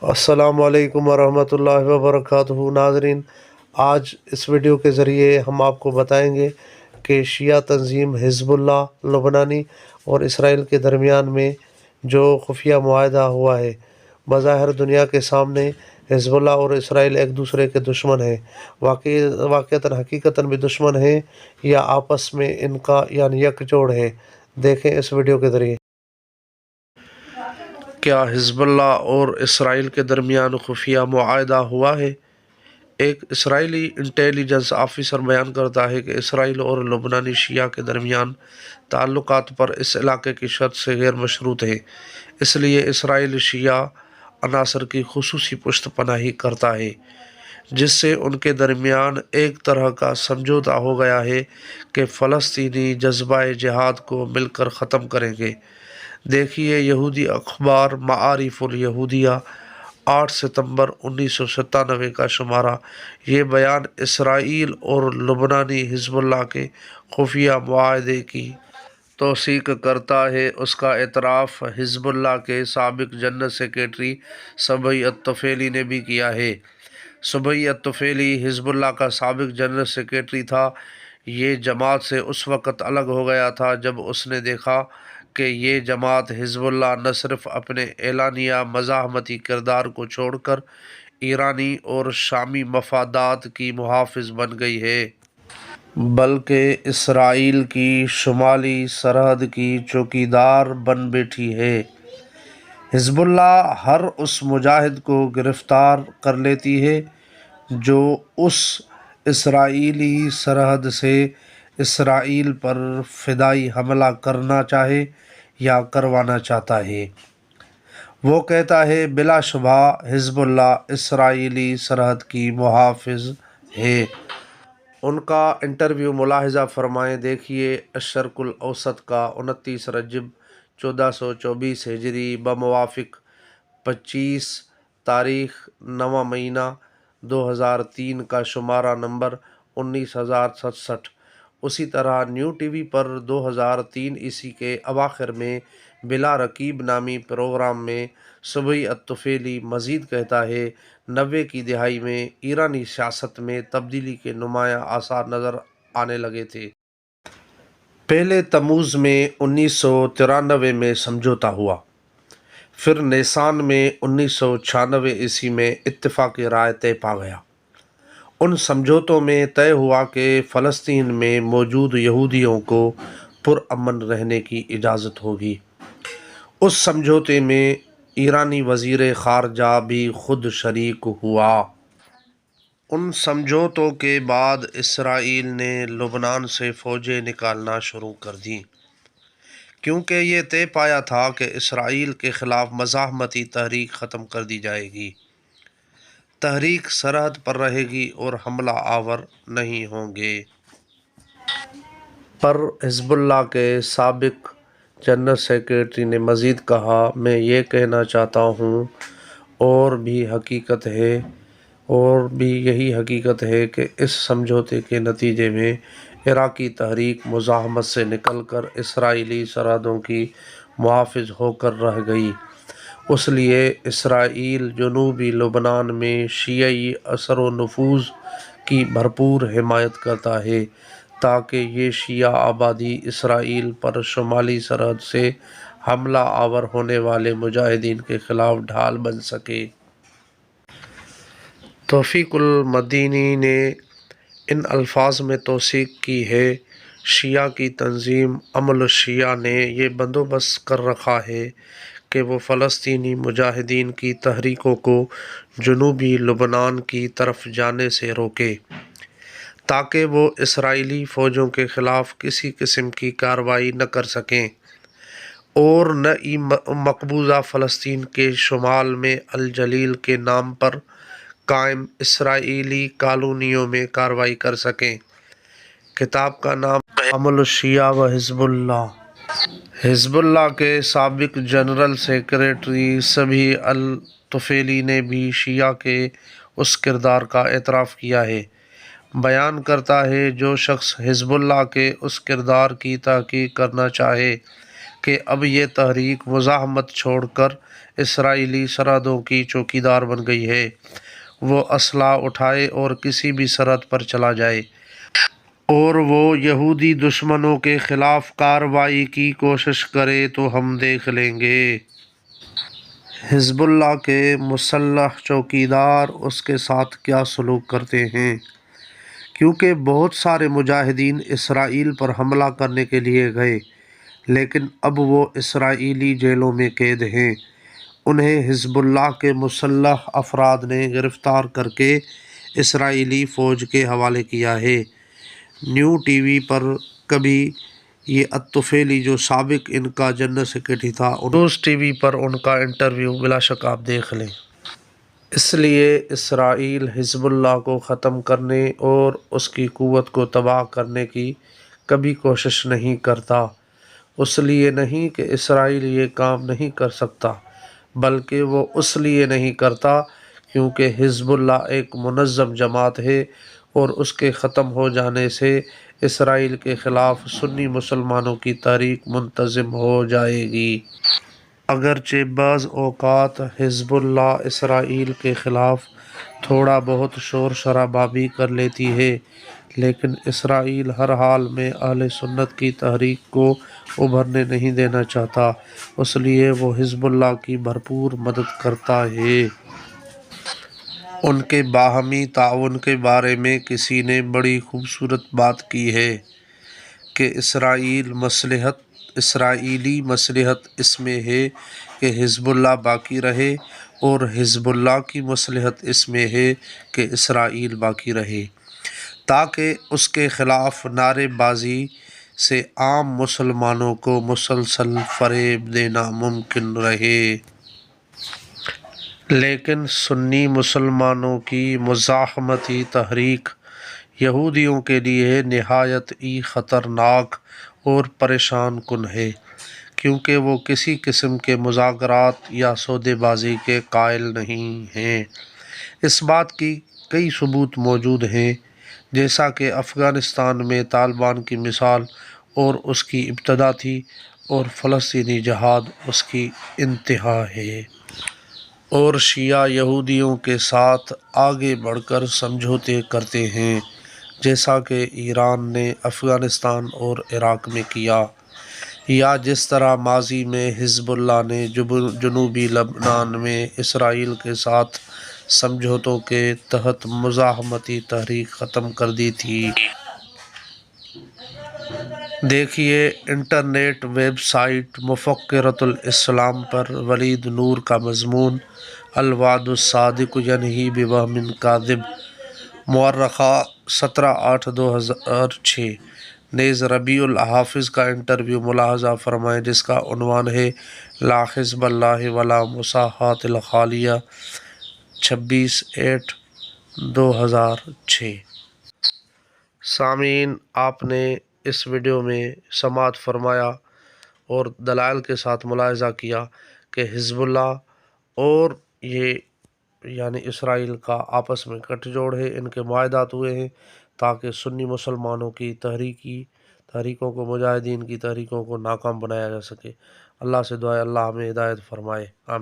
السلام علیکم ورحمۃ اللہ وبرکاتہ ناظرین، آج اس ویڈیو کے ذریعے ہم آپ کو بتائیں گے کہ شیعہ تنظیم حزب اللہ لبنانی اور اسرائیل کے درمیان میں جو خفیہ معاہدہ ہوا ہے، بظاہر دنیا کے سامنے حزب اللہ اور اسرائیل ایک دوسرے کے دشمن ہیں۔ واقعتاً حقیقتاً بھی دشمن ہیں یا آپس میں ان کا یعنی یک جوڑ ہے؟ دیکھیں اس ویڈیو کے ذریعے۔ کیا حزب اللہ اور اسرائیل کے درمیان خفیہ معاہدہ ہوا ہے؟ ایک اسرائیلی انٹیلیجنس آفیسر بیان کرتا ہے کہ اسرائیل اور لبنانی شیعہ کے درمیان تعلقات پر اس علاقے کی شرط سے غیر مشروط ہیں، اس لیے اسرائیل شیعہ عناصر کی خصوصی پشت پناہی کرتا ہے، جس سے ان کے درمیان ایک طرح کا سمجھوتا ہو گیا ہے کہ فلسطینی جذبہ جہاد کو مل کر ختم کریں گے۔ دیکھیے یہودی اخبار معارف الیہودیہ 8 ستمبر 1997 کا شمارہ۔ یہ بیان اسرائیل اور لبنانی حزب اللہ کے خفیہ معاہدے کی توثیق کرتا ہے۔ اس کا اعتراف حزب اللہ کے سابق جنرل سیکرٹری صبحی الطفیلی نے بھی کیا ہے۔ صبحی الطفیلی حزب اللہ کا سابق جنرل سیکرٹری تھا۔ یہ جماعت سے اس وقت الگ ہو گیا تھا جب اس نے دیکھا کہ یہ جماعت حزب اللہ نہ صرف اپنے اعلانیہ مزاحمتی کردار کو چھوڑ کر ایرانی اور شامی مفادات کی محافظ بن گئی ہے، بلکہ اسرائیل کی شمالی سرحد کی چوکیدار بن بیٹھی ہے۔ حزب اللہ ہر اس مجاہد کو گرفتار کر لیتی ہے جو اس اسرائیلی سرحد سے اسرائیل پر فدائی حملہ کرنا چاہے یا کروانا چاہتا ہے۔ وہ کہتا ہے بلا شبہ حزب اللہ اسرائیلی سرحد کی محافظ ہے۔ ان کا انٹرویو ملاحظہ فرمائیں۔ دیکھیے الشرق الاوسط کا 29 رجب 1424 ہجری بموافق 25 تاریخ 9واں مہینہ 2003 کا شمارہ نمبر 19067۔ اسی طرح نیو ٹی وی پر 2003 عیسوی کے اواخر میں بلا رقیب نامی پروگرام میں صبحی الطفیلی مزید کہتا ہے 90 کی دہائی میں ایرانی سیاست میں تبدیلی کے نمایاں آثار نظر آنے لگے تھے۔ پہلے تموز میں 1993 میں سمجھوتا ہوا، پھر نیسان میں 1996 عیسوی میں اتفاقی رائے طے پا گیا۔ ان سمجھوتوں میں طے ہوا کہ فلسطین میں موجود یہودیوں کو پرامن رہنے کی اجازت ہوگی۔ اس سمجھوتے میں ایرانی وزیر خارجہ بھی خود شریک ہوا۔ ان سمجھوتوں کے بعد اسرائیل نے لبنان سے فوجیں نکالنا شروع کر دیں، کیونکہ یہ طے پایا تھا کہ اسرائیل کے خلاف مزاحمتی تحریک ختم کر دی جائے گی۔ تحریک سرحد پر رہے گی اور حملہ آور نہیں ہوں گے۔ پر حزب اللہ کے سابق جنرل سیکرٹری نے مزید کہا میں یہ کہنا چاہتا ہوں اور بھی یہی حقیقت ہے کہ اس سمجھوتے کے نتیجے میں عراقی تحریک مزاحمت سے نکل کر اسرائیلی سرحدوں کی محافظ ہو کر رہ گئی۔ اس لیے اسرائیل جنوبی لبنان میں شیعی اثر و نفوذ کی بھرپور حمایت کرتا ہے تاکہ یہ شیعہ آبادی اسرائیل پر شمالی سرحد سے حملہ آور ہونے والے مجاہدین کے خلاف ڈھال بن سکے۔ توفیق المدینی نے ان الفاظ میں توثیق کی ہے شیعہ کی تنظیم عمل الشیعہ نے یہ بندوبست کر رکھا ہے کہ وہ فلسطینی مجاہدین کی تحریکوں کو جنوبی لبنان کی طرف جانے سے روکے تاکہ وہ اسرائیلی فوجوں کے خلاف کسی قسم کی کارروائی نہ کر سکیں اور نہ ہی مقبوضہ فلسطین کے شمال میں الجلیل کے نام پر قائم اسرائیلی کالونیوں میں کارروائی کر سکیں۔ کتاب کا نام عمل الشیعہ و حزب اللہ۔ حزب اللہ کے سابق جنرل سیکرٹری صبحی الطفیلی نے بھی شیعہ کے اس کردار کا اعتراف کیا ہے۔ بیان کرتا ہے جو شخص حزب اللہ کے اس کردار کی تحقیق کرنا چاہے کہ اب یہ تحریک مزاحمت چھوڑ کر اسرائیلی سرحدوں کی چوکیدار بن گئی ہے۔ وہ اسلحہ اٹھائے اور کسی بھی سرحد پر چلا جائے اور وہ یہودی دشمنوں کے خلاف کارروائی کی کوشش کرے تو ہم دیکھ لیں گے۔ حزب اللہ کے مسلح چوکیدار اس کے ساتھ کیا سلوک کرتے ہیں، کیونکہ بہت سارے مجاہدین اسرائیل پر حملہ کرنے کے لیے گئے، لیکن اب وہ اسرائیلی جیلوں میں قید ہیں۔ انہیں حزب اللہ کے مسلح افراد نے گرفتار کر کے اسرائیلی فوج کے حوالے کیا ہے۔ نیو ٹی وی پر کبھی یہ الطفیلی جو سابق ان کا جنرل سیکرٹری تھا، نیوز ٹی وی پر ان کا انٹرویو بلا شک آپ دیکھ لیں۔ اس لیے اسرائیل حزب اللہ کو ختم کرنے اور اس کی قوت کو تباہ کرنے کی کبھی کوشش نہیں کرتا۔ اس لیے نہیں کہ اسرائیل یہ کام نہیں کر سکتا، بلکہ وہ اس لیے نہیں کرتا کیونکہ حزب اللہ ایک منظم جماعت ہے اور اس کے ختم ہو جانے سے اسرائیل کے خلاف سنی مسلمانوں کی تحریک منتظم ہو جائے گی۔ اگرچہ بعض اوقات حزب اللہ اسرائیل کے خلاف تھوڑا بہت شور شرابہ بھی کر لیتی ہے، لیکن اسرائیل ہر حال میں اہل سنت کی تحریک کو ابھرنے نہیں دینا چاہتا، اس لیے وہ حزب اللہ کی بھرپور مدد کرتا ہے۔ ان کے باہمی تعاون کے بارے میں کسی نے بڑی خوبصورت بات کی ہے کہ اسرائیلی مصلحت اس میں ہے کہ حزب اللہ باقی رہے اور حزب اللہ کی مصلحت اس میں ہے کہ اسرائیل باقی رہے، تاکہ اس کے خلاف نعرے بازی سے عام مسلمانوں کو مسلسل فریب دینا ممکن رہے۔ لیکن سنی مسلمانوں کی مزاحمتی تحریک یہودیوں کے لیے نہایت ہی خطرناک اور پریشان کن ہے، کیونکہ وہ کسی قسم کے مذاکرات یا سودے بازی کے قائل نہیں ہیں۔ اس بات کی کئی ثبوت موجود ہیں، جیسا کہ افغانستان میں طالبان کی مثال اور اس کی ابتدا تھی اور فلسطینی جہاد اس کی انتہا ہے۔ اور شیعہ یہودیوں کے ساتھ آگے بڑھ کر سمجھوتے کرتے ہیں، جیسا کہ ایران نے افغانستان اور عراق میں کیا، یا جس طرح ماضی میں حزب اللہ نے جنوبی لبنان میں اسرائیل کے ساتھ سمجھوتوں کے تحت مزاحمتی تحریک ختم کر دی تھی۔ دیکھیے انٹرنیٹ ویب سائٹ مفکرۃ الاسلام پر ولید نور کا مضمون الوعد الصادق ینہی بوہم کاذب، مورخہ 17/8/2006۔ نیز ربیع الحافظ کا انٹرویو ملاحظہ فرمائیں جس کا عنوان ہے لا حزب اللہ ولا مصالحات الخالیہ، 26/8/2006۔ سامعین، آپ نے اس ویڈیو میں سماعت فرمایا اور دلائل کے ساتھ ملاحظہ کیا کہ حزب اللہ اور یہ یعنی اسرائیل کا آپس میں گٹھ جوڑ ہے، ان کے معاہدات ہوئے ہیں تاکہ سنی مسلمانوں کی تحریکوں کو، مجاہدین کی تحریکوں کو ناکام بنایا جا سکے۔ اللہ سے دعا ہے اللہ ہمیں ہدایت فرمائے، آمین۔